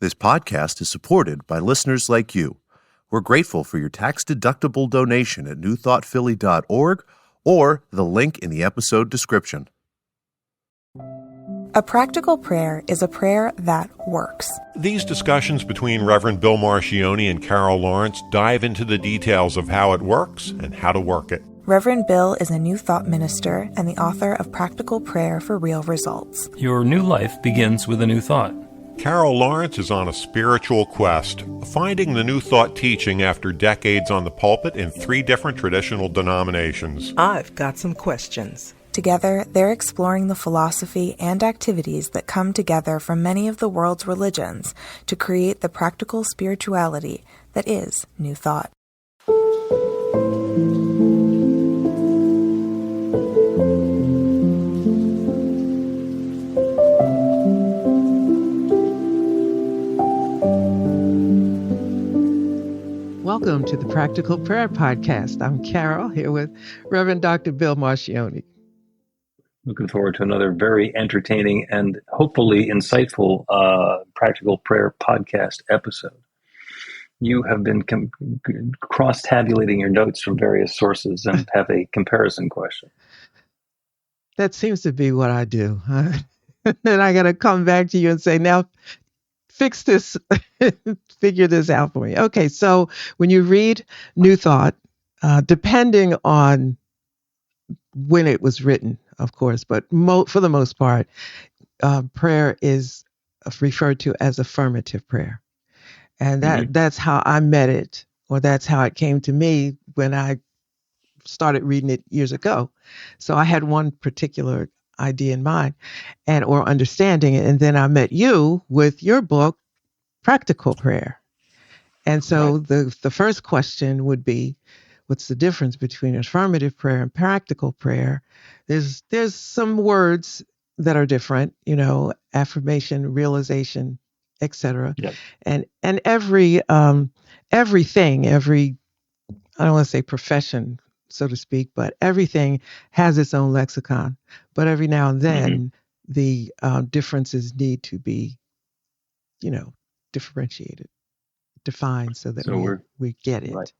This podcast is supported by listeners like you. We're grateful for your tax-deductible donation at newthoughtphilly.org or the link in the episode description. A practical prayer is a prayer that works. These discussions between Reverend Bill Marcioni and Carol Lawrence dive into the details of how it works and how to work it. Reverend Bill is a New Thought minister and the author of Practical Prayer for Real Results. Your new life begins with a new thought. Carol Lawrence is on a spiritual quest, finding the New Thought teaching after decades on the pulpit in 3 different traditional denominations. I've got some questions. Together, they're exploring the philosophy and activities that come together from many of the world's religions to create the practical spirituality that is New Thought. Welcome to the Practical Prayer Podcast. I'm Carol, here with Reverend Dr. Bill Marcioni. Looking forward to another very entertaining and hopefully insightful Practical Prayer Podcast episode. You have been cross-tabulating your notes from various sources and have a comparison question. That seems to be what I do. Then I got to come back to you and say, now, fix this, figure this out for me. Okay, so when you read New Thought, depending on when it was written, of course, but for the most part, prayer is referred to as affirmative prayer. And that's how I met it, or that's how it came to me when I started reading it years ago. So I had one particular idea in mind or understanding it. And then I met you with your book, Practical Prayer. And so the first question would be, what's the difference between affirmative prayer and practical prayer? There's some words that are different, affirmation, realization, etc. Yep. And every I don't want to say profession, so to speak, but everything has its own lexicon. But every now and then, the differences need to be, differentiated, defined, so that we get it. Right.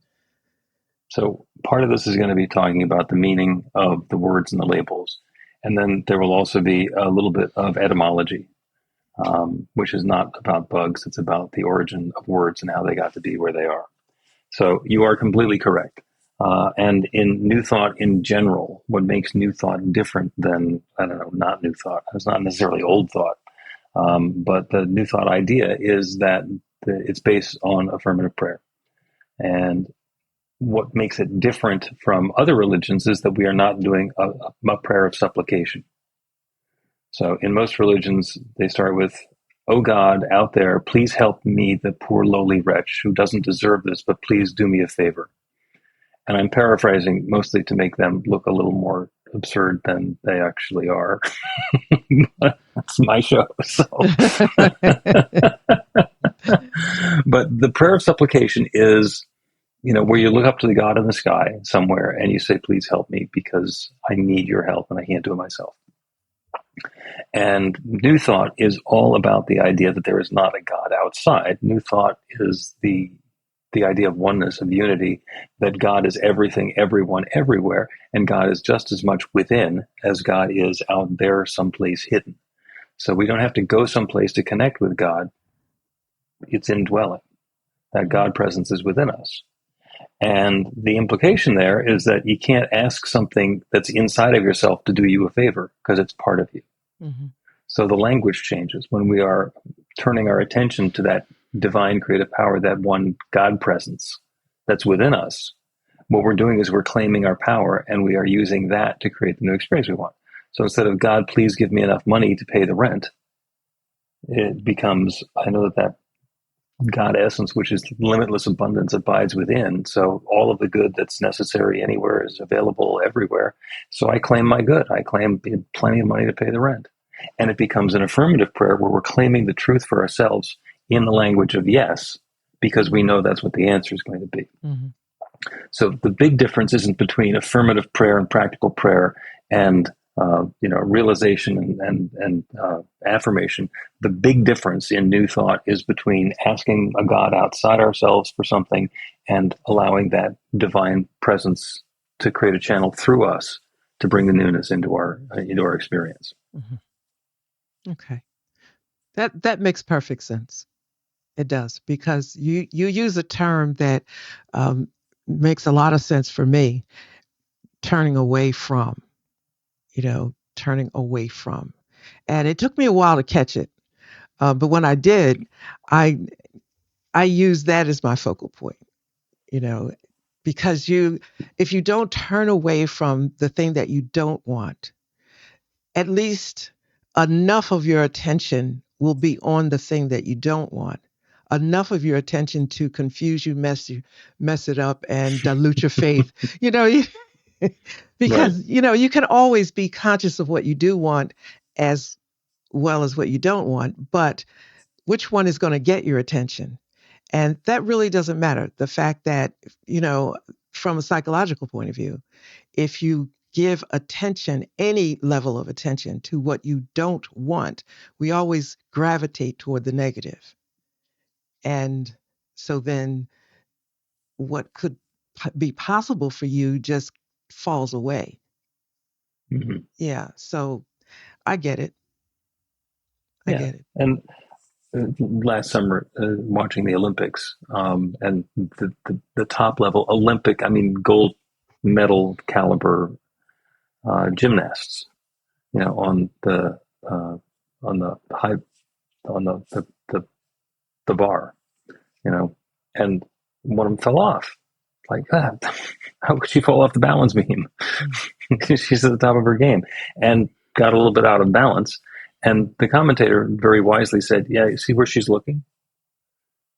So part of this is going to be talking about the meaning of the words and the labels. And then there will also be a little bit of etymology, which is not about bugs. It's about the origin of words and how they got to be where they are. So you are completely correct. And in New Thought in general, what makes New Thought different than, not New Thought, it's not necessarily Old Thought, but the New Thought idea is that it's based on affirmative prayer. And what makes it different from other religions is that we are not doing a prayer of supplication. So in most religions, they start with, "Oh God, out there, please help me, the poor lowly wretch who doesn't deserve this, but please do me a favor." And I'm paraphrasing mostly to make them look a little more absurd than they actually are. But that's my show. So. But the prayer of supplication is, where you look up to the God in the sky somewhere and you say, "Please help me because I need your help and I can't do it myself." And New Thought is all about the idea that there is not a God outside. New Thought is the idea of oneness, of unity, that God is everything, everyone, everywhere, and God is just as much within as God is out there someplace hidden. So we don't have to go someplace to connect with God. It's indwelling. That God presence is within us. And the implication there is that you can't ask something that's inside of yourself to do you a favor because it's part of you. Mm-hmm. So the language changes when we are turning our attention to that divine creative power, that one God presence that's within us. What we're doing is we're claiming our power and we are using that to create the new experience we want. So instead of, "God, please give me enough money to pay the rent," it becomes, I know that God essence, which is limitless abundance, abides within. So all of the good that's necessary anywhere is available everywhere. So I claim my good. I claim plenty of money to pay the rent. And it becomes an affirmative prayer where we're claiming the truth for ourselves in the language of yes, because we know that's what the answer is going to be. Mm-hmm. So the big difference isn't between affirmative prayer and practical prayer and realization and affirmation. The big difference in new thought is between asking a God outside ourselves for something and allowing that divine presence to create a channel through us to bring the newness into our experience. Mm-hmm. Okay, that makes perfect sense. It does, because you use a term that makes a lot of sense for me. Turning away from, turning away from, and it took me a while to catch it, but when I did, I use that as my focal point. You know, because if you don't turn away from the thing that you don't want, at least enough of your attention will be on the thing that you don't want. Enough of your attention to confuse you, mess it up, and dilute your faith. You know, because Right. you can always be conscious of what you do want as well as what you don't want, but which one is going to get your attention? And that really doesn't matter. The fact that, from a psychological point of view, if you give attention, any level of attention to what you don't want, we always gravitate toward the negative. And so then what could be possible for you just falls away. Mm-hmm. Yeah. So I get it. I Yeah. get it. And last summer, watching the Olympics, and the top level Olympic, I mean, gold medal caliber gymnasts, on the high, on the bar, and one of them fell off. Like that, how could she fall off the balance beam? She's at the top of her game, and got a little bit out of balance. And the commentator very wisely said, "Yeah, you see where she's looking?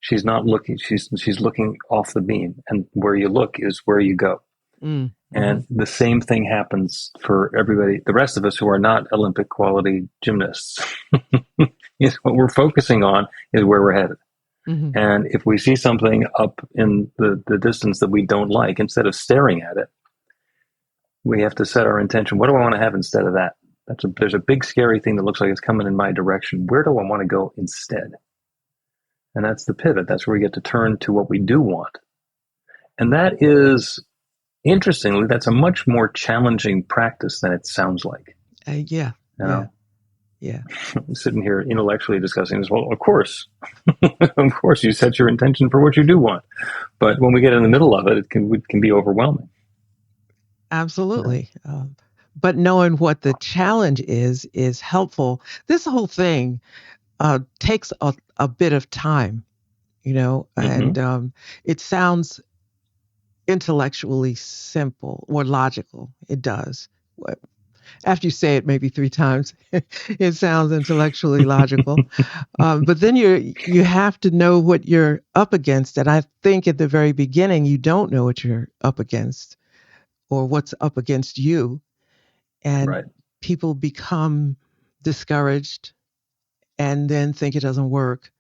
She's not looking. She's looking off the beam, and where you look is where you go." Mm-hmm. And the same thing happens for everybody, the rest of us who are not Olympic quality gymnasts. What we're focusing on is where we're headed. Mm-hmm. And if we see something up in the distance that we don't like, instead of staring at it, we have to set our intention. What do I want to have instead of that? There's a big scary thing that looks like it's coming in my direction. Where do I want to go instead? And that's the pivot. That's where we get to turn to what we do want. And that is, interestingly, that's a much more challenging practice than it sounds like. Yeah. Yeah. Sitting here intellectually discussing this, well, of course, of course, you set your intention for what you do want. But when we get in the middle of it, it can be overwhelming. Absolutely. But knowing what the challenge is helpful. This whole thing takes a bit of time, and it sounds intellectually simple or logical. It does. After you say it maybe 3 times, it sounds intellectually logical. But then you have to know what you're up against. And I think at the very beginning, you don't know what you're up against or what's up against you. And people become discouraged and then think it doesn't work,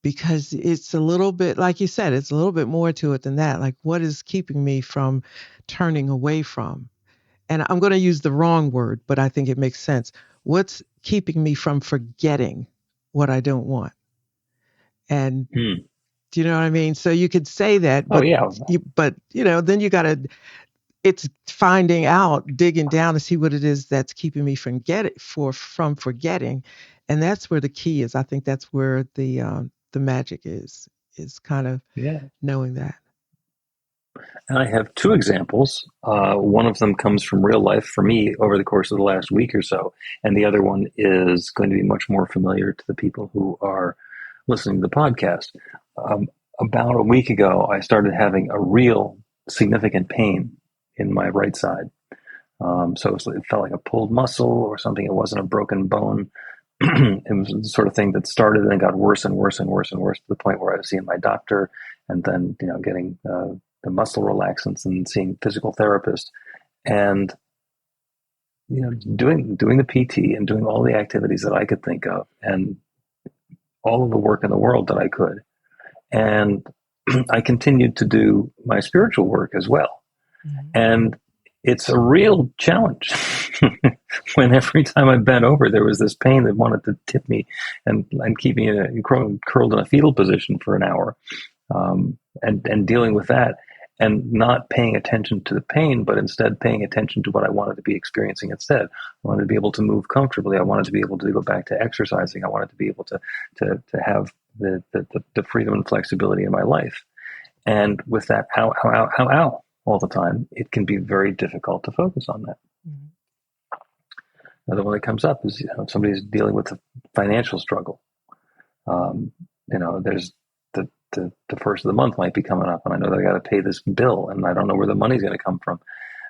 because it's a little bit, like you said, it's a little bit more to it than that. Like, what is keeping me from turning away from? And I'm going to use the wrong word, but I think it makes sense. What's keeping me from forgetting what I don't want? And do you know what I mean? So you could say that, but then you got to, it's finding out, digging down to see what it is that's keeping me from forgetting. And that's where the key is. I think that's where the magic is kind of knowing that. And I have 2 examples. One of them comes from real life for me over the course of the last week or so. And the other one is going to be much more familiar to the people who are listening to the podcast. About a week ago, I started having a real significant pain in my right side. So it felt like a pulled muscle or something. It wasn't a broken bone. It was the sort of thing that started and then got worse and worse and worse and worse, to the point where I was seeing my doctor and then, getting the muscle relaxants and seeing physical therapist, and doing the PT and doing all the activities that I could think of, and all of the work in the world that I could. And I continued to do my spiritual work as well. Mm-hmm. And it's a real challenge. When every time I bent over, there was this pain that wanted to tip me and keep me curled in a fetal position for an hour, and dealing with that and not paying attention to the pain, but instead paying attention to what I wanted to be experiencing instead. I wanted to be able to move comfortably. I wanted to be able to go back to exercising. I wanted to be able to have the freedom and flexibility in my life. And with that ow, ow, ow, ow, ow all the time, it can be very difficult to focus on that. Mhm. Another one that comes up is, if somebody's dealing with a financial struggle. There's the first of the month might be coming up, and I know that I got to pay this bill, and I don't know where the money's going to come from.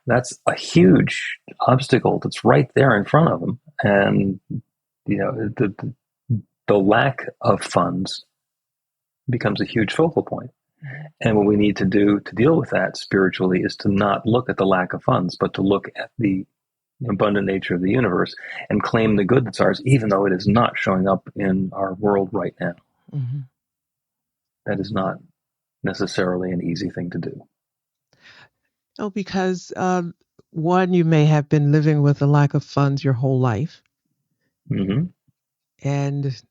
That's a huge obstacle that's right there in front of them, and the lack of funds becomes a huge focal point. And what we need to do to deal with that spiritually is to not look at the lack of funds, but to look at the abundant nature of the universe and claim the good that's ours, even though it is not showing up in our world right now. Mm-hmm. That is not necessarily an easy thing to do. Oh, because one, you may have been living with a lack of funds your whole life. Mm-hmm. And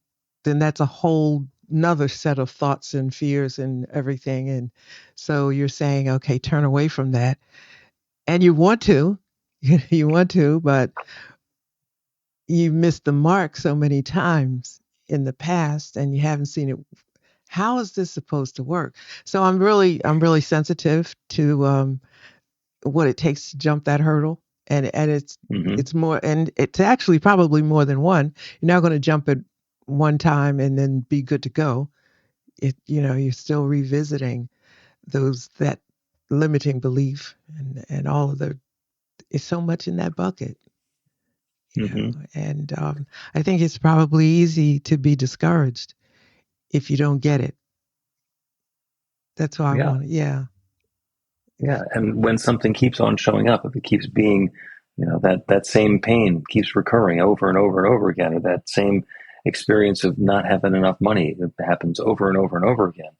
then that's a whole another set of thoughts and fears and everything. And so you're saying, okay, turn away from that. And you want to, but you missed the mark so many times in the past and you haven't seen it. How is this supposed to work? So I'm really sensitive to what it takes to jump that hurdle. And it's more, and it's actually probably more than one. You're not going to jump it one time and then be good to go. You're still revisiting that limiting belief and all of it's so much in that bucket. And I think it's probably easy to be discouraged if you don't get it. That's why I want it. Yeah. Yeah. And when something keeps on showing up, if it keeps being, that same pain keeps recurring over and over and over again, or that same experience of not having enough money that happens over and over and over again,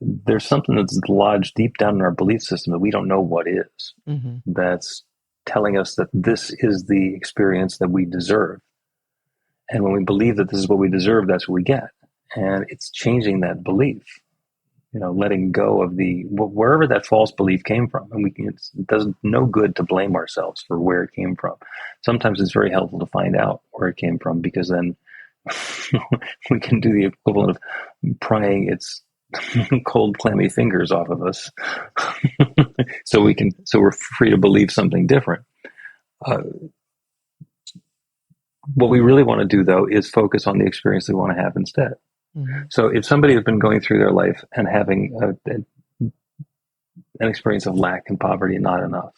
there's something that's lodged deep down in our belief system that we don't know what is. Mm-hmm. That's telling us that this is the experience that we deserve. And when we believe that this is what we deserve, that's what we get. And it's changing that belief, letting go of wherever that false belief came from. And it does no good to blame ourselves for where it came from. Sometimes it's very helpful to find out where it came from, because then we can do the equivalent of prying its cold, clammy fingers off of us. so we're free to believe something different. What we really want to do, though, is focus on the experience we want to have instead. Mm-hmm. So if somebody has been going through their life and having an experience of lack and poverty and not enough,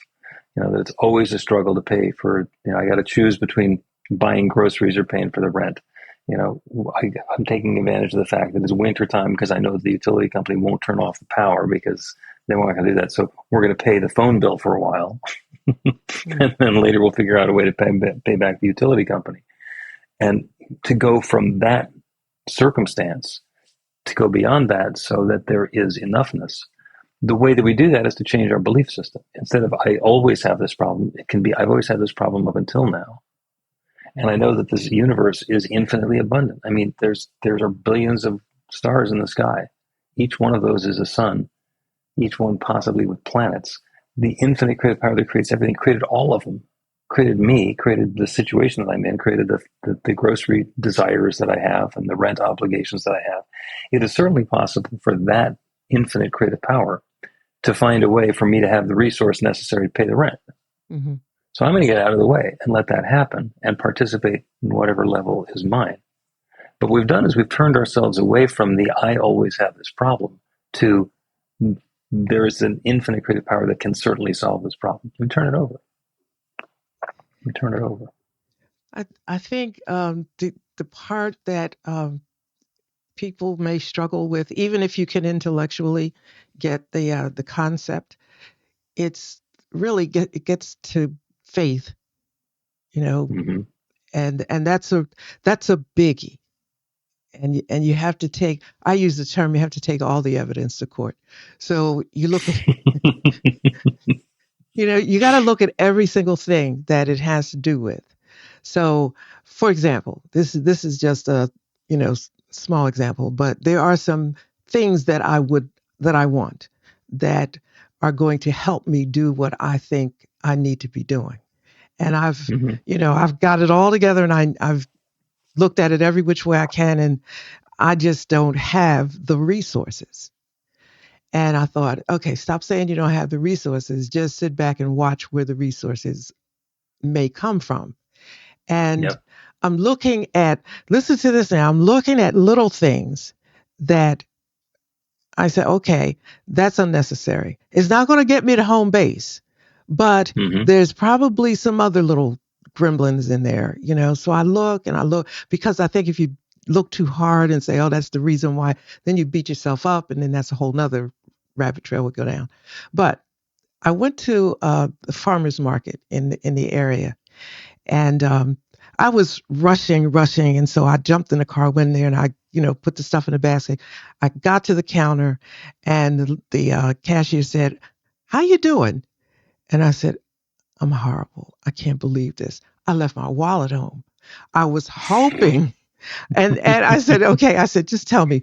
that it's always a struggle to pay for, I got to choose between buying groceries or paying for the rent. I'm taking advantage of the fact that it's winter time because I know the utility company won't turn off the power because they weren't going to do that. So we're going to pay the phone bill for a while. And then later we'll figure out a way to pay back the utility company. And to go from that circumstance to go beyond that so that there is enoughness, the way that we do that is to change our belief system. Instead of I always have this problem, it can be I've always had this problem up until now. And I know that this universe is infinitely abundant. I mean, there are billions of stars in the sky. Each one of those is a sun, each one possibly with planets. The infinite creative power that creates everything created all of them, created me, created the situation that I'm in, created the grocery desires that I have and the rent obligations that I have. It is certainly possible for that infinite creative power to find a way for me to have the resource necessary to pay the rent. Mm-hmm. So I'm going to get out of the way and let that happen and participate in whatever level is mine. But what we've done is we've turned ourselves away from the I always have this problem to there is an infinite creative power that can certainly solve this problem. We turn it over. I think the part that people may struggle with, even if you can intellectually get the concept, it's really it gets to faith, mm-hmm. and that's a biggie, and you have to take. I use the term you have to take all the evidence to court. So you look at You got to look at every single thing that it has to do with. So, for example, this is just a small example, but there are some things that I want that are going to help me do what I think I need to be doing. And Hmm. I've got it all together, and I've looked at it every which way I can, and I just don't have the resources. And I thought, okay, stop saying you don't have the resources. Just sit back and watch where the resources may come from. And Yep. I'm looking at, listen to this now, I'm looking at little things that I said, okay, that's unnecessary. It's not going to get me to home base, but Hmm. there's probably some other little gremlins in there, So I look and I look, because I think if you look too hard and say, oh, that's the reason why, then you beat yourself up, and then that's a whole nother rabbit trail would go down. But I went to the farmer's market in the area, and I was rushing, and so I jumped in the car, went in there, and I, put the stuff in the basket. I got to the counter, and the cashier said, "How you doing?" And I said, "I'm horrible. I can't believe this. I left my wallet home. I was hoping." And I said, "Okay." I said, "Just tell me,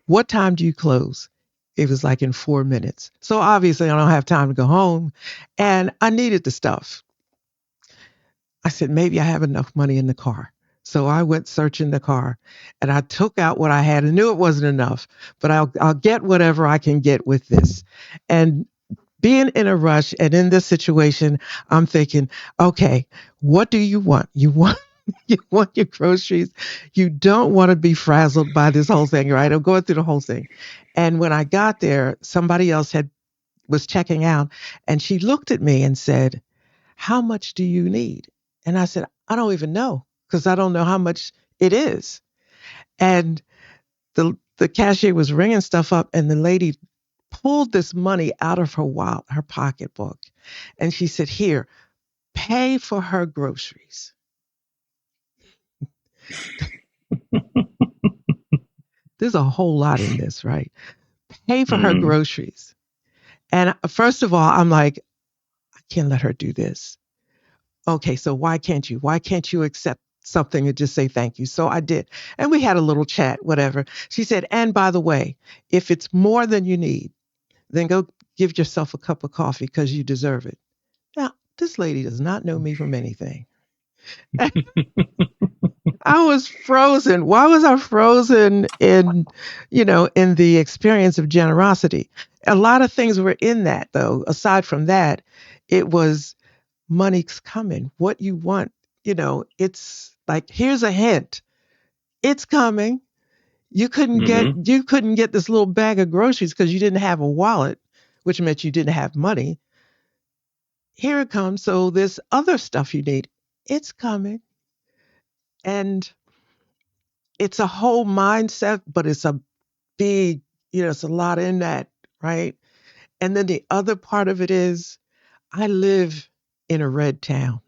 what time do you close?" It was like in 4 minutes. So obviously, I don't have time to go home, and I needed the stuff. I said, maybe I have enough money in the car. So I went searching the car, and I took out what I had and knew it wasn't enough, but I'll get whatever I can get with this. And being in a rush and in this situation, I'm thinking, okay, what do you want? You want you want your groceries. You don't want to be frazzled by this whole thing, right? I'm going through the whole thing. And when I got there, somebody else had was checking out, and she looked at me and said, "How much do you need?" And I said, "I don't even know, because I don't know how much it is." And the cashier was ringing stuff up, and the lady pulled this money out of her wallet, her pocketbook, and she said, "Here, pay for her groceries." There's a whole lot in this, right? Pay for her Hmm. groceries. And first of all, I'm like, I can't let her do this. Okay, so why can't you? Why can't you accept something and just say thank you? So I did. And we had a little chat, whatever. She said, and by the way, if it's more than you need, then go give yourself a cup of coffee because you deserve it. Now, this lady does not know me from anything. I was frozen. Why was I frozen in the experience of generosity? A lot of things were in that, though. Aside from that, it was money's coming. What you want, it's like, here's a hint. It's coming. Hmm. You couldn't get this little bag of groceries because you didn't have a wallet, which meant you didn't have money. Here it comes. So this other stuff you need, it's coming. And it's a whole mindset, but it's a big, it's a lot in that, right? And then the other part of it is I live in a red town.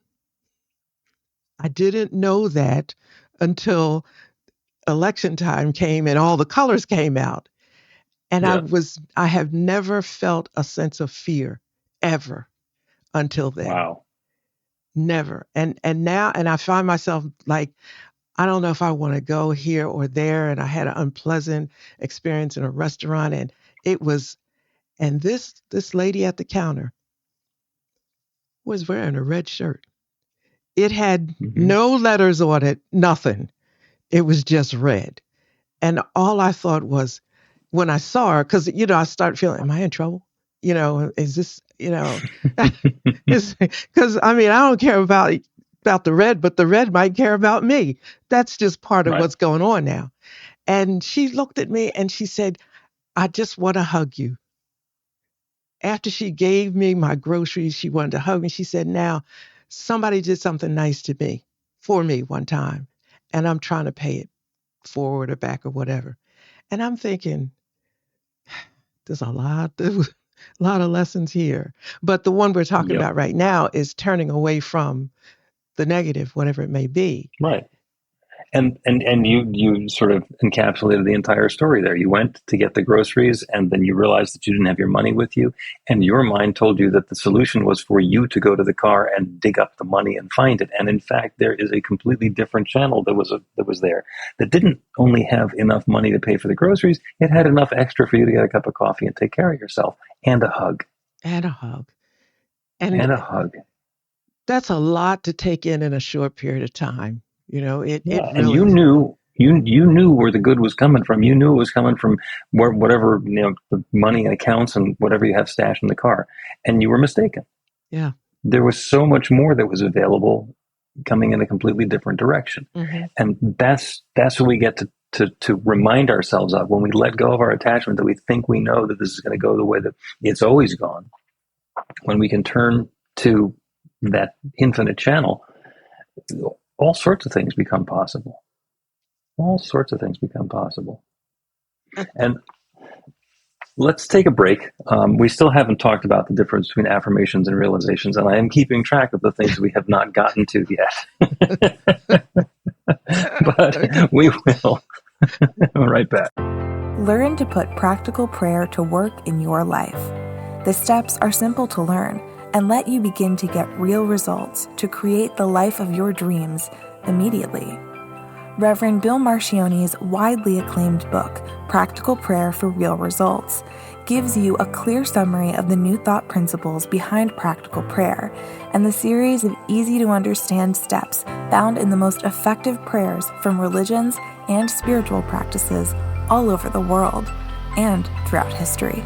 I didn't know that until election time came and all the colors came out. And Yeah. I have never felt a sense of fear ever until then. Wow. Never. And now, and I find myself like, I don't know if I want to go here or there. And I had an unpleasant experience in a restaurant, and it was, and this lady at the counter was wearing a red shirt. It had Hmm. no letters on it, nothing. It was just red. And all I thought was, when I saw her, because I started feeling, am I in trouble? Is this, because I mean, I don't care about the red, but the red might care about me. That's just part of Right. what's going on now. And she looked at me and she said, "I just want to hug you." After she gave me my groceries, she wanted to hug me. She said, "Now, somebody did something nice to me, for me one time, and I'm trying to pay it forward or back or whatever." And I'm thinking, there's a lot of lessons here. But the one we're talking Yep. about right now is turning away from the negative, whatever it may be. Right. And you sort of encapsulated the entire story there. You went to get the groceries, and then you realized that you didn't have your money with you, and your mind told you that the solution was for you to go to the car and dig up the money and find it. And in fact, there is a completely different channel that was there that didn't only have enough money to pay for the groceries; it had enough extra for you to get a cup of coffee and take care of yourself, and a hug, And a hug. and a hug. That's a lot to take in a short period of time. It Yeah, and really you knew where the good was coming from. You knew it was coming from whatever, the money and accounts and whatever you have stashed in the car, and you were mistaken. Yeah. There was so much more that was available, coming in a completely different direction, and that's what we get to remind ourselves of when we let go of our attachment, that we think we know that this is going to go the way that it's always gone. When we can turn to that infinite channel, all sorts of things become possible. All sorts of things become possible. And let's take a break. We still haven't talked about the difference between affirmations and realizations, and I am keeping track of the things we have not gotten to yet. But we will. We're right back. Learn to put practical prayer to work in your life. The steps are simple to learn and let you begin to get real results to create the life of your dreams immediately. Reverend Bill Marcione's widely acclaimed book, Practical Prayer for Real Results, gives you a clear summary of the new thought principles behind practical prayer and the series of easy-to-understand steps found in the most effective prayers from religions and spiritual practices all over the world and throughout history.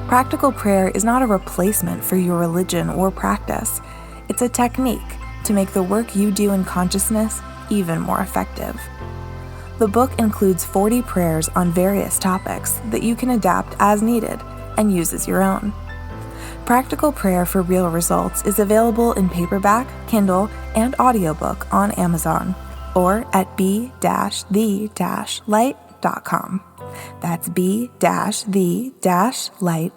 Practical prayer is not a replacement for your religion or practice. It's a technique to make the work you do in consciousness even more effective. The book includes 40 prayers on various topics that you can adapt as needed and use as your own. Practical Prayer for Real Results is available in paperback, Kindle, and audiobook on Amazon or at b-the-light.com. That's b-the-light.com.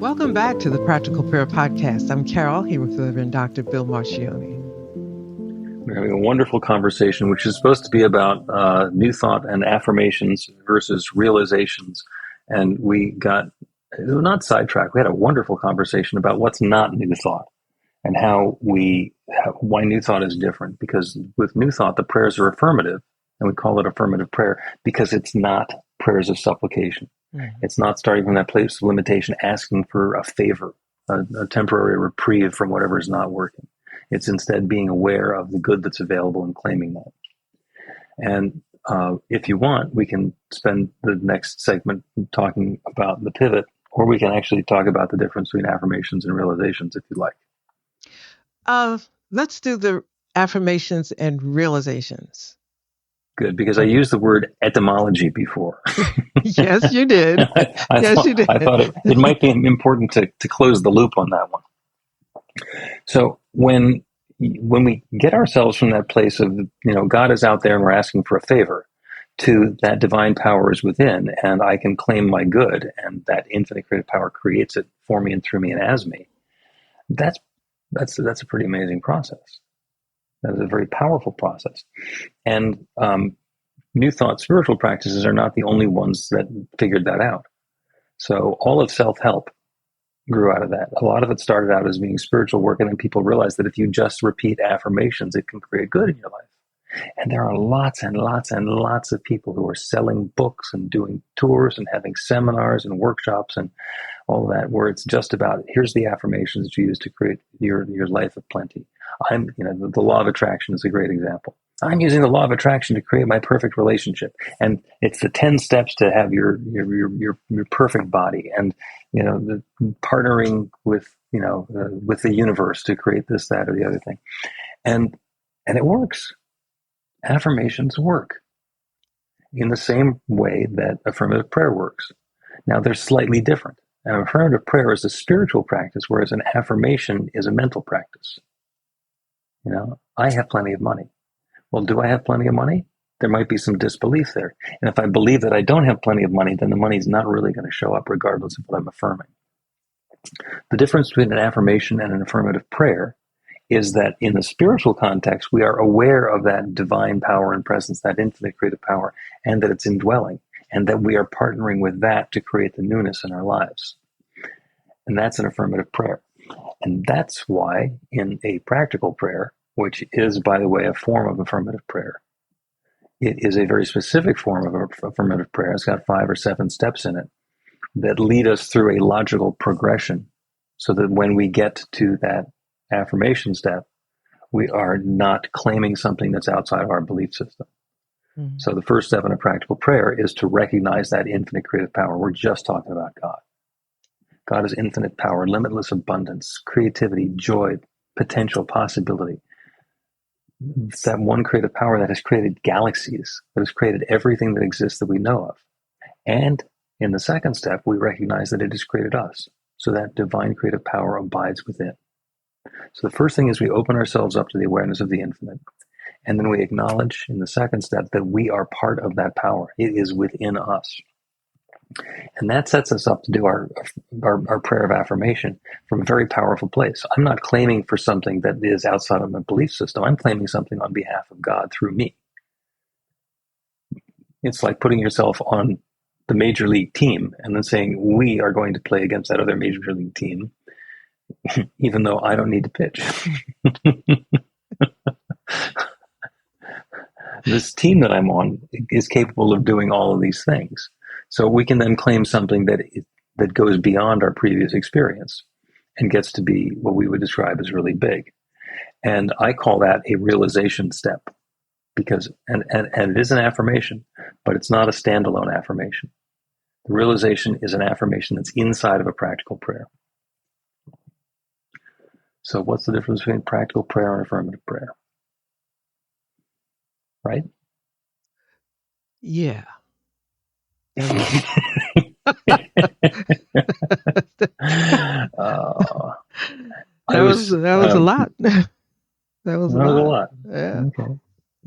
Welcome back to the Practical Prayer Podcast. I'm Carol, here with Reverend Dr. Bill Marcione. We're having a wonderful conversation, which is supposed to be about new thought and affirmations versus realizations. And we got, not sidetracked, we had a wonderful conversation about what's not new thought and why new thought is different. Because with new thought, the prayers are affirmative, and we call it affirmative prayer because it's not prayers of supplication. It's not starting from that place of limitation, asking for a favor, a temporary reprieve from whatever is not working. It's instead being aware of the good that's available and claiming that. And if you want, we can spend the next segment talking about the pivot, or we can actually talk about the difference between affirmations and realizations if you like. Let's do the affirmations and realizations. Good, because I used the word etymology before. Yes, you did. You did. I thought it might be important to close the loop on that one. So when we get ourselves from that place of, God is out there and we're asking for a favor, to that divine power is within, and I can claim my good, and that infinite creative power creates it for me and through me and as me. That's a pretty amazing process. That is a very powerful process. And New Thought spiritual practices are not the only ones that figured that out. So all of self-help grew out of that. A lot of it started out as being spiritual work, and then people realized that if you just repeat affirmations, it can create good in your life. And there are lots and lots and lots of people who are selling books and doing tours and having seminars and workshops and all that, where it's just about, here's the affirmations that you use to create your life of plenty. The law of attraction is a great example. I'm using the law of attraction to create my perfect relationship, and it's the 10 steps to have your perfect body, and the partnering with with the universe to create this, that, or the other thing, and it works. Affirmations work in the same way that affirmative prayer works. Now they're slightly different. Now, affirmative prayer is a spiritual practice, whereas an affirmation is a mental practice. I have plenty of money. Well, do I have plenty of money? there might be some disbelief there. And if I believe that I don't have plenty of money, then the money's not really going to show up regardless of what I'm affirming. The difference between an affirmation and an affirmative prayer is that in the spiritual context, we are aware of that divine power and presence, that infinite creative power, and that it's indwelling, and that we are partnering with that to create the newness in our lives. And that's an affirmative prayer. And that's why in a practical prayer, which is, by the way, a form of affirmative prayer, it is a very specific form of affirmative prayer. It's got 5 or 7 steps in it that lead us through a logical progression so that when we get to that affirmation step, we are not claiming something that's outside of our belief system. Mm-hmm. So the first step in a practical prayer is to recognize that infinite creative power. We're just talking about God. God is infinite power, limitless abundance, creativity, joy, potential, possibility. It's that one creative power that has created galaxies, that has created everything that exists that we know of. And in the second step, we recognize that it has created us. So that divine creative power abides within. So the first thing is we open ourselves up to the awareness of the infinite. And then we acknowledge in the second step that we are part of that power. It is within us. And that sets us up to do our prayer of affirmation from a very powerful place. I'm not claiming for something that is outside of my belief system. I'm claiming something on behalf of God through me. It's like putting yourself on the major league team and then saying, we are going to play against that other major league team, even though I don't need to pitch. This team that I'm on is capable of doing all of these things. So we can then claim something that goes beyond our previous experience and gets to be what we would describe as really big. And I call that a realization step because, and it is an affirmation, but it's not a standalone affirmation. The realization is an affirmation that's inside of a practical prayer. So what's the difference between practical prayer and affirmative prayer? Right? Yeah. That was a lot. That was a lot. Yeah. Okay.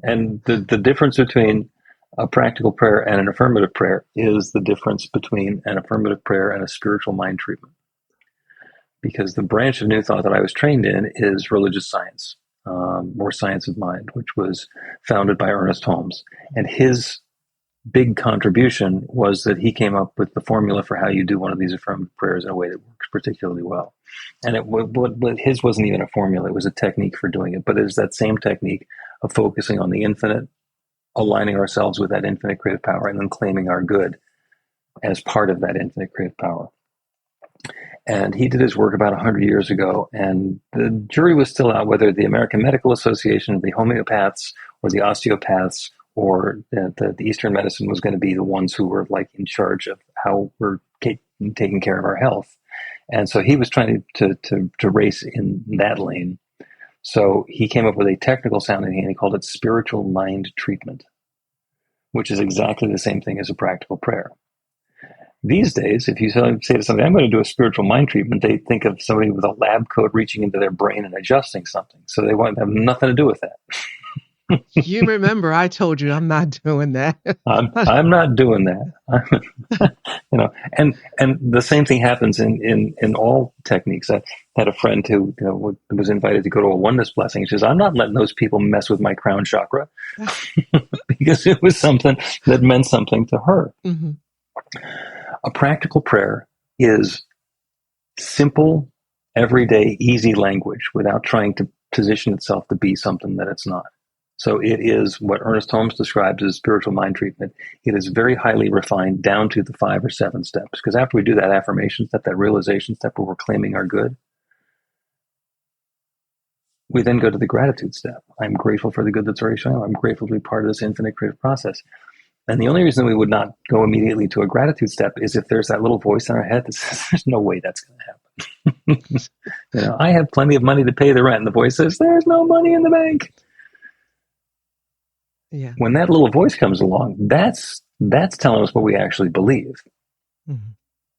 And the difference between a practical prayer and an affirmative prayer is the difference between an affirmative prayer and a spiritual mind treatment. Because the branch of New Thought that I was trained in is religious science, or science of mind, which was founded by Ernest Holmes. And his big contribution was that he came up with the formula for how you do one of these affirmative prayers in a way that works particularly well. And his wasn't even a formula, it was a technique for doing it. But it is that same technique of focusing on the infinite, aligning ourselves with that infinite creative power, and then claiming our good as part of that infinite creative power. And he did his work about 100 years ago, and the jury was still out whether the American Medical Association, the homeopaths, or the osteopaths, or the Eastern medicine was going to be the ones who were like in charge of how we're taking care of our health. And so he was trying to race in that lane. So he came up with a technical sounding, and he called it spiritual mind treatment, which is exactly the same thing as a practical prayer. These days, if you say to somebody, I'm going to do a spiritual mind treatment, they think of somebody with a lab coat reaching into their brain and adjusting something. So they want to have nothing to do with that. You remember I told you I'm not doing that. I'm not doing that. And the same thing happens in all techniques. I had a friend who was invited to go to a oneness blessing. She says, I'm not letting those people mess with my crown chakra because it was something that meant something to her. Mm-hmm. A practical prayer is simple, everyday, easy language without trying to position itself to be something that it's not. So it is what Ernest Holmes describes as spiritual mind treatment. It is very highly refined down to the 5 or 7 steps. Because after we do that affirmation step, that realization step where we're claiming our good, we then go to the gratitude step. I'm grateful for the good that's already shown. I'm grateful to be part of this infinite creative process. And the only reason we would not go immediately to a gratitude step is if there's that little voice in our head that says, there's no way that's going to happen. I have plenty of money to pay the rent. And the voice says, there's no money in the bank. Yeah. When that little voice comes along, that's telling us what we actually believe. Mm-hmm.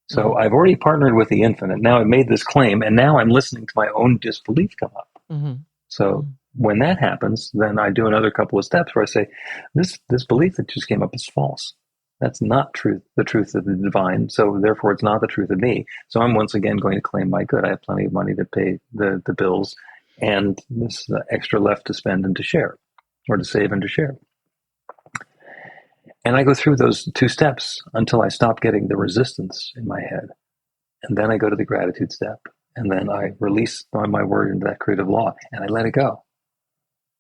So I've already partnered with the infinite. Now I've made this claim, and now I'm listening to my own disbelief come up. Mm-hmm. So when that happens, then I do another couple of steps where I say, this belief that just came up is false. That's not the truth of the divine. So therefore, it's not the truth of me. So I'm once again going to claim my good. I have plenty of money to pay the bills, and this extra left to spend and to share, or to save and to share. And I go through those two steps until I stop getting the resistance in my head. And then I go to the gratitude step. And then I release my word into that creative law, and I let it go.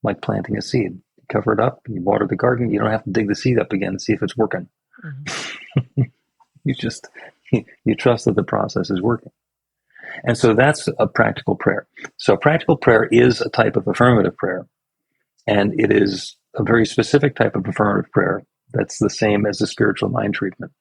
Like planting a seed. You cover it up, you water the garden, you don't have to dig the seed up again to see if it's working. Mm-hmm. you trust that the process is working. And so that's a practical prayer. So practical prayer is a type of affirmative prayer. And it is a very specific type of affirmative prayer that's the same as the spiritual mind treatment.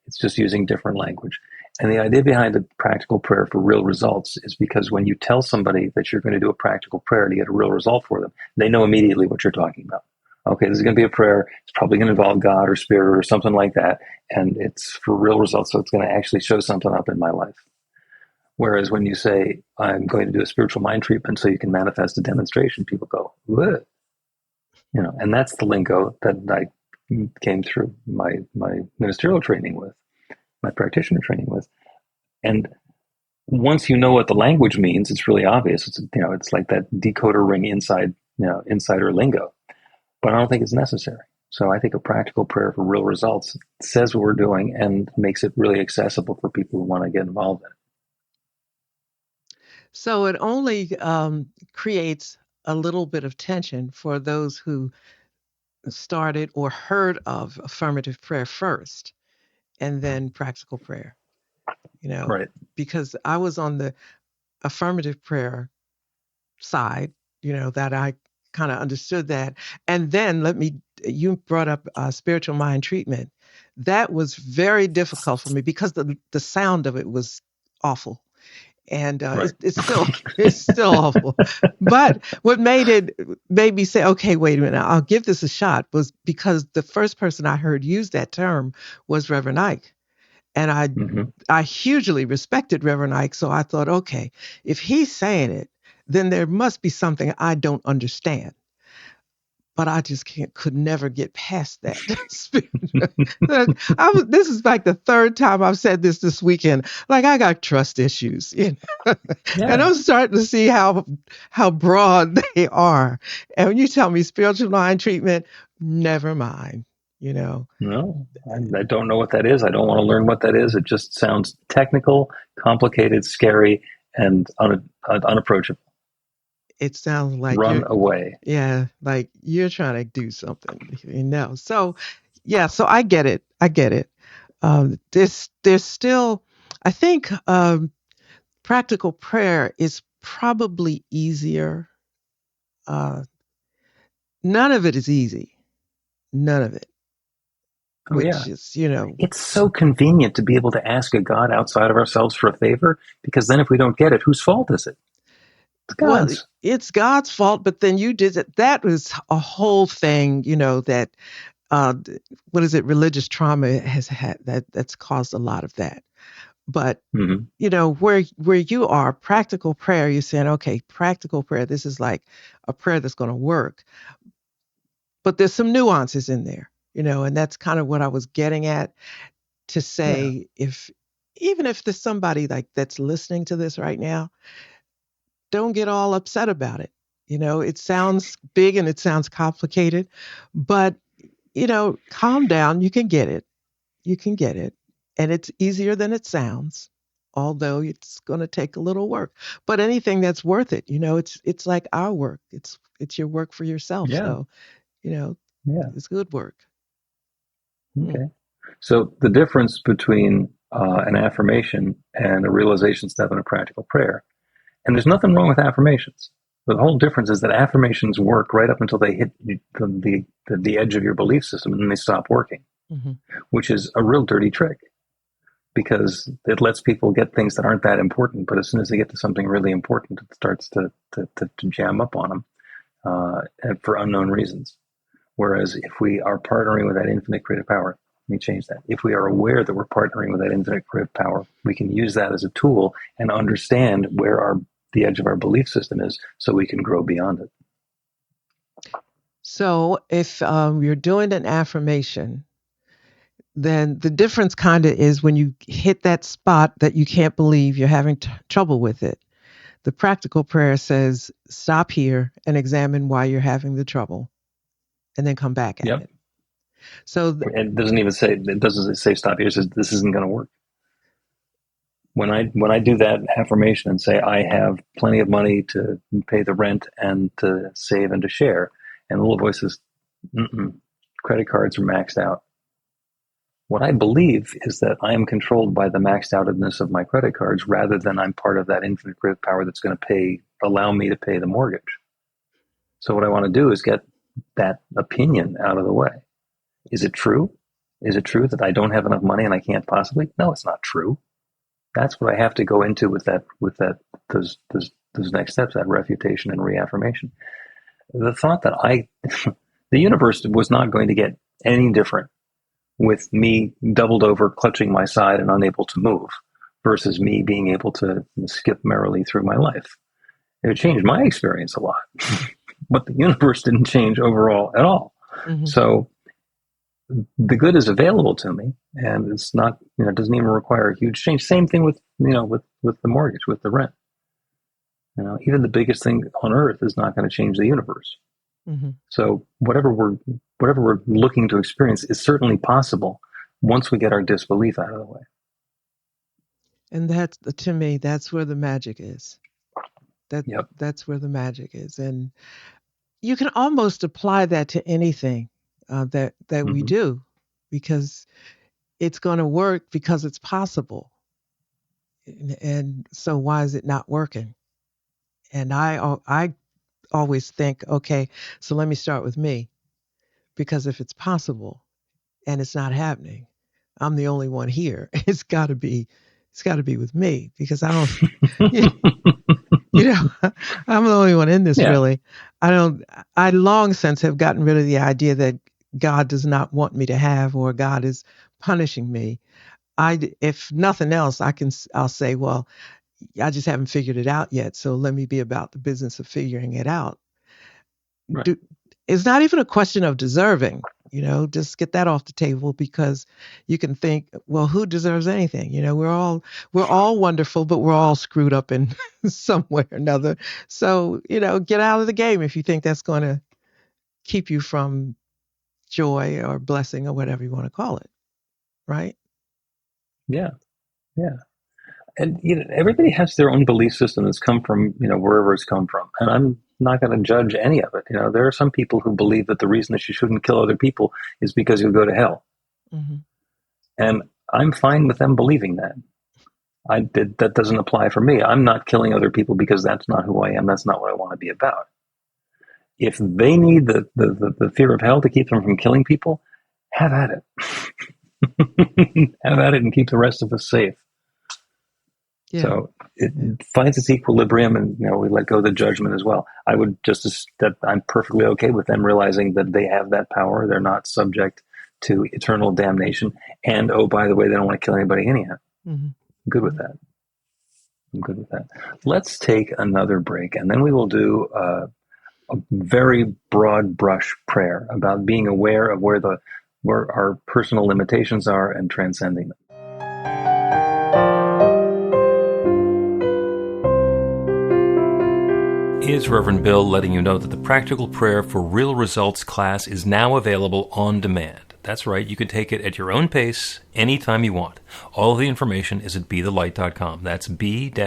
It's just using different language. And the idea behind the practical prayer for real results is because when you tell somebody that you're going to do a practical prayer to get a real result for them, they know immediately what you're talking about. Okay, this is going to be a prayer. It's probably going to involve God or spirit or something like that. And it's for real results. So it's going to actually show something up in my life. Whereas when you say, I'm going to do a spiritual mind treatment so you can manifest a demonstration, people go, what? And that's the lingo that I came through my ministerial training with, my practitioner training with. And once you know what the language means, it's really obvious. It's like that decoder ring insider lingo. But I don't think it's necessary. So I think a practical prayer for real results says what we're doing and makes it really accessible for people who want to get involved in it. So it only creates a little bit of tension for those who started or heard of affirmative prayer first and then practical prayer, Right. Because I was on the affirmative prayer side, that I kind of understood that. And then you brought up spiritual mind treatment. That was very difficult for me because the sound of it was awful. And right. it's still awful. But what made me say, okay, wait a minute, I'll give this a shot, was because the first person I heard use that term was Reverend Ike. And I hugely respected Reverend Ike. So I thought, okay, if he's saying it, then there must be something I don't understand. But I just could never get past that. This is like the third time I've said this weekend. Like, I got trust issues, Yeah. And I'm starting to see how broad they are. And when you tell me spiritual mind treatment, never mind. No, I don't know what that is. I don't want to learn what that is. It just sounds technical, complicated, scary, and unapproachable. It sounds like run away. Yeah, like you're trying to do something, So, yeah, so I get it. There's still, I think, practical prayer is probably easier. None of it is easy. None of it. Which is, It's so convenient to be able to ask a God outside of ourselves for a favor, because then if we don't get it, whose fault is it? It's God's. Well, it's God's fault, but then you did it. That was a whole thing, that, what is it? Religious trauma has had that's caused a lot of that. But, where you are, practical prayer, you're saying, okay, practical prayer, this is like a prayer that's going to work. But there's some nuances in there, and that's kind of what I was getting at, to say, even if there's somebody like that's listening to this right now, don't get all upset about it. It sounds big and it sounds complicated, but, calm down. You can get it. And it's easier than it sounds, although it's going to take a little work. But anything that's worth it, it's like our work. It's your work for yourself. Yeah. So, it's good work. Okay. So the difference between an affirmation and a realization step and a practical prayer, and there's nothing wrong with affirmations. The whole difference is that affirmations work right up until they hit the edge of your belief system, and then they stop working, which is a real dirty trick, because it lets people get things that aren't that important. But as soon as they get to something really important, it starts to jam up on them for unknown reasons. Whereas if we are partnering with that infinite creative power, let me change that. If we are aware that we're partnering with that infinite creative power, we can use that as a tool and understand where the edge of our belief system is, so we can grow beyond it. So if you're doing an affirmation, then the difference kind of is when you hit that spot that you can't believe you're having trouble with it. The practical prayer says, stop here and examine why you're having the trouble, and then come back at Yep. it. So It doesn't say stop here. It says this isn't going to work. When I do that affirmation and say I have plenty of money to pay the rent and to save and to share, and the little voice says, credit cards are maxed out. What I believe is that I am controlled by the maxed outedness of my credit cards rather than I'm part of that infinite grid power that's going to allow me to pay the mortgage. So what I want to do is get that opinion out of the way. Is it true? Is it true that I don't have enough money and I can't possibly? No, it's not true. That's what I have to go into with those next steps, that refutation and reaffirmation. The thought that the universe was not going to get any different with me doubled over, clutching my side and unable to move, versus me being able to skip merrily through my life. It changed my experience a lot, but the universe didn't change overall at all. Mm-hmm. So the good is available to me, and it's not, it doesn't even require a huge change. Same thing with the mortgage, with the rent. Even the biggest thing on earth is not going to change the universe. Mm-hmm. So whatever we're looking to experience is certainly possible once we get our disbelief out of the way. And that's, to me, that's where the magic is. That's where the magic is. And you can almost apply that to anything that mm-hmm. we do, because it's going to work because it's possible. And so why is it not working? And I always think, okay, so let me start with me, because if it's possible and it's not happening, I'm the only one here. It's got to be with me, because I don't, I'm the only one in this, really. I long since have gotten rid of the idea that God does not want me to have, or God is punishing me. If nothing else, I'll say, well, I just haven't figured it out yet. So let me be about the business of figuring it out. Right. It's not even a question of deserving, just get that off the table, because you can think, well, who deserves anything? We're all wonderful, but we're all screwed up in some way or another. So, get out of the game if you think that's going to keep you from joy or blessing or whatever you want to call it. Right? Yeah. Yeah. And everybody has their own belief system that's come from, wherever it's come from. And I'm not going to judge any of it. There are some people who believe that the reason that you shouldn't kill other people is because you'll go to hell. Mm-hmm. And I'm fine with them believing that. That doesn't apply for me. I'm not killing other people because that's not who I am. That's not what I want to be about. If they need the fear of hell to keep them from killing people, have at it. Have at it and keep the rest of us safe. Yeah. So it finds its equilibrium, and we let go of the judgment as well. I would that I'm perfectly okay with them realizing that they have that power. They're not subject to eternal damnation. And by the way, they don't want to kill anybody anyhow. Mm-hmm. I'm good with that. Let's take another break, and then we will do a very broad brush prayer about being aware of where our personal limitations are and transcending them. Here's Reverend Bill letting you know that the Practical Prayer for Real Results class is now available on demand. That's right, you can take it at your own pace, anytime you want. All of the information is at BeTheLight.com. That's B-the-light.com.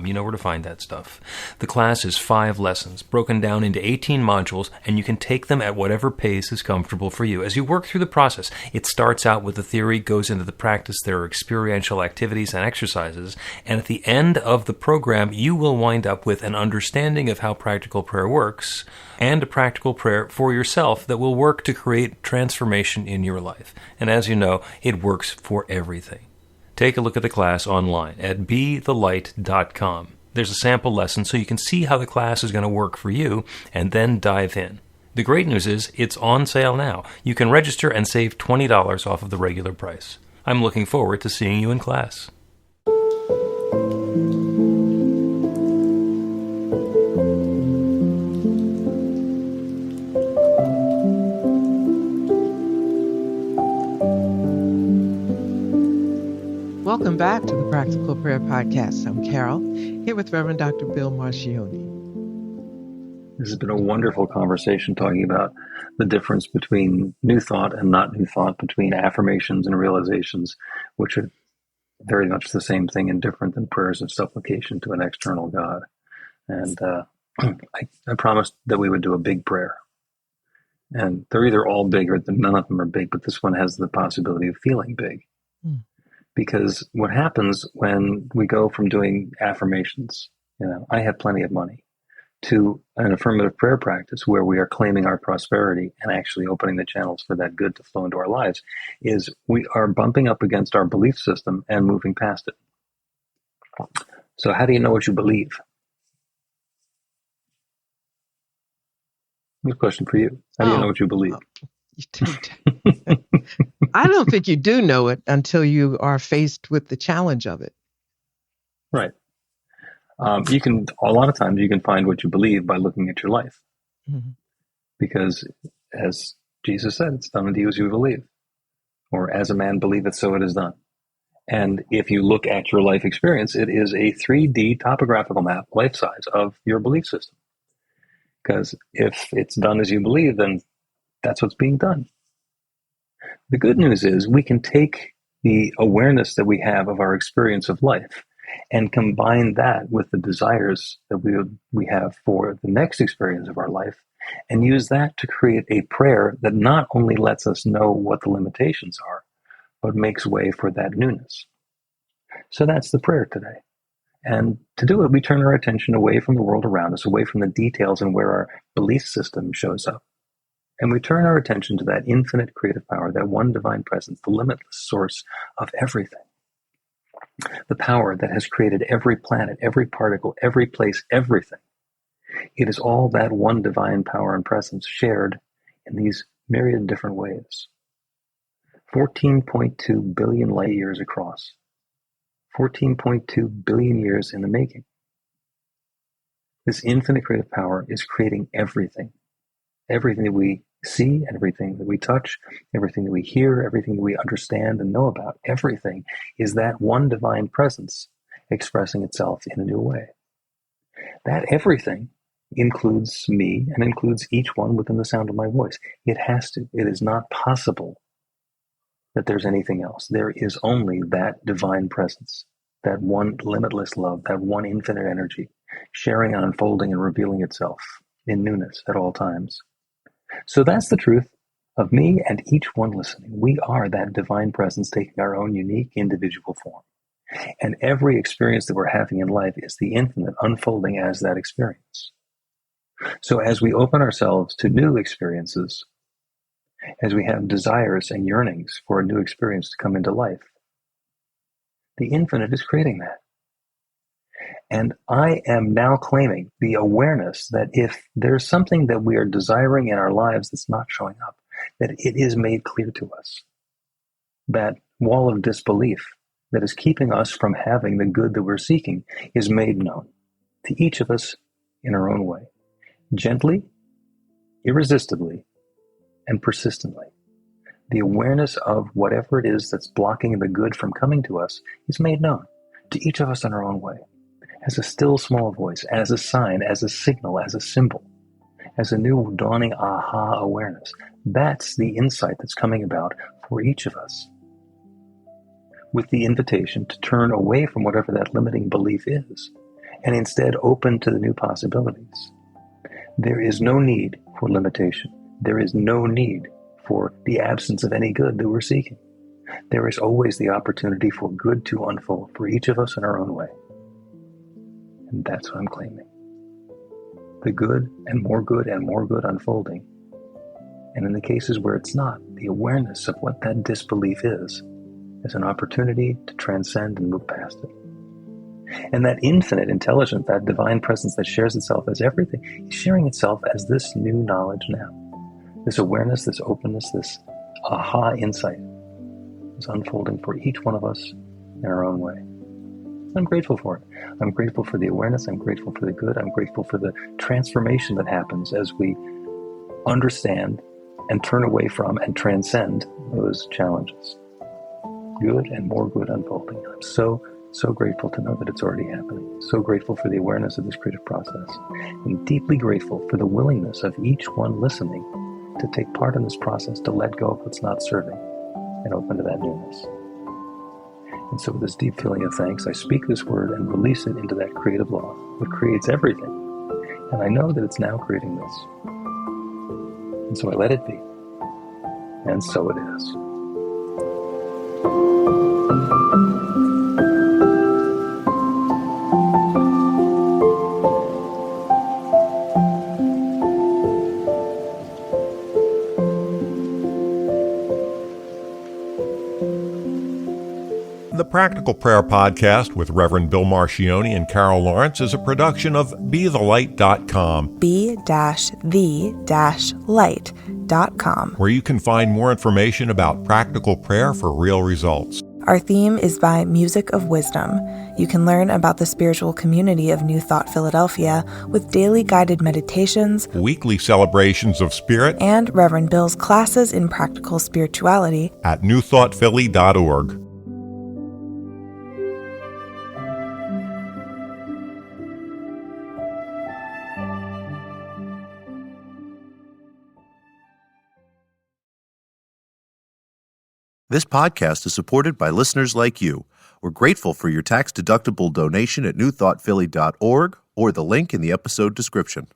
You know where to find that stuff. The class is 5 lessons, broken down into 18 modules, and you can take them at whatever pace is comfortable for you. As you work through the process, it starts out with the theory, goes into the practice, there are experiential activities and exercises, and at the end of the program, you will wind up with an understanding of how practical prayer works, and a practical prayer for yourself that will work to create transformation in your life. And as you know, it works for everything. Take a look at the class online at BeTheLight.com. There's a sample lesson so you can see how the class is going to work for you, and then dive in. The great news is it's on sale now. You can register and save $20 off of the regular price. I'm looking forward to seeing you in class. Welcome back to the Practical Prayer Podcast. I'm Carol, here with Reverend Dr. Bill Marcioni. This has been a wonderful conversation talking about the difference between new thought and not new thought, between affirmations and realizations, which are very much the same thing and different than prayers of supplication to an external God. And I promised that we would do a big prayer. And they're either all big or none of them are big, but this one has the possibility of feeling big. Because what happens when we go from doing affirmations, I have plenty of money, to an affirmative prayer practice where we are claiming our prosperity and actually opening the channels for that good to flow into our lives, is we are bumping up against our belief system and moving past it. So how do you know what you believe? Good question for you. How do you know what you believe? I don't think you do know it until you are faced with the challenge of it. Right. A lot of times you can find what you believe by looking at your life. Mm-hmm. Because as Jesus said, it's done unto you as you believe. Or as a man believeth, so it is done. And if you look at your life experience, it is a 3D topographical map, life size, of your belief system. Because if it's done as you believe, then that's what's being done. The good news is we can take the awareness that we have of our experience of life and combine that with the desires that we have for the next experience of our life, and use that to create a prayer that not only lets us know what the limitations are, but makes way for that newness. So that's the prayer today. And to do it, we turn our attention away from the world around us, away from the details and where our belief system shows up. And we turn our attention to that infinite creative power, that one divine presence, the limitless source of everything. The power that has created every planet, every particle, every place, everything. It is all that one divine power and presence shared in these myriad different ways. 14.2 billion light years across. 14.2 billion years in the making. This infinite creative power is creating everything. Everything that we see, everything that we touch, everything that we hear, everything that we understand and know about, everything is that one divine presence expressing itself in a new way. That everything includes me and includes each one within the sound of my voice. It has to. It is not possible that there's anything else. There is only that divine presence, that one limitless love, that one infinite energy, sharing and unfolding and revealing itself in newness at all times. So that's the truth of me and each one listening. We are that divine presence taking our own unique individual form. And every experience that we're having in life is the infinite unfolding as that experience. So as we open ourselves to new experiences, as we have desires and yearnings for a new experience to come into life, the infinite is creating that. And I am now claiming the awareness that if there's something that we are desiring in our lives that's not showing up, that it is made clear to us. That wall of disbelief that is keeping us from having the good that we're seeking is made known to each of us in our own way, gently, irresistibly, and persistently. The awareness of whatever it is that's blocking the good from coming to us is made known to each of us in our own way. As a still small voice, as a sign, as a signal, as a symbol, as a new dawning aha awareness. That's the insight that's coming about for each of us. With the invitation to turn away from whatever that limiting belief is, and instead open to the new possibilities. There is no need for limitation. There is no need for the absence of any good that we're seeking. There is always the opportunity for good to unfold for each of us in our own way. And that's what I'm claiming. The good and more good unfolding. And in the cases where it's not, the awareness of what that disbelief is an opportunity to transcend and move past it. And that infinite intelligence, that divine presence that shares itself as everything, is sharing itself as this new knowledge now. This awareness, this openness, this aha insight is unfolding for each one of us in our own way. I'm grateful for it. I'm grateful for the awareness. I'm grateful for the good. I'm grateful for the transformation that happens as we understand and turn away from and transcend those challenges. good and more good unfolding. I'm so grateful to know that it's already happening. So grateful for the awareness of this creative process, and deeply grateful for the willingness of each one listening to take part in this process, to let go of what's not serving and open to that newness. And so with this deep feeling of thanks, I speak this word and release it into that creative law that creates everything. And I know that it's now creating this. And so I let it be. And so it is. The Practical Prayer Podcast with Reverend Bill Marcioni and Carol Lawrence is a production of BeTheLight.com. be-the-light.com, where you can find more information about practical prayer for real results. Our theme is by Music of Wisdom. You can learn about the spiritual community of New Thought Philadelphia with daily guided meditations, Weekly celebrations of spirit, and Reverend Bill's classes in practical spirituality at newthoughtphilly.org. This podcast is supported by listeners like you. We're grateful for your tax-deductible donation at newthoughtphilly.org or the link in the episode description.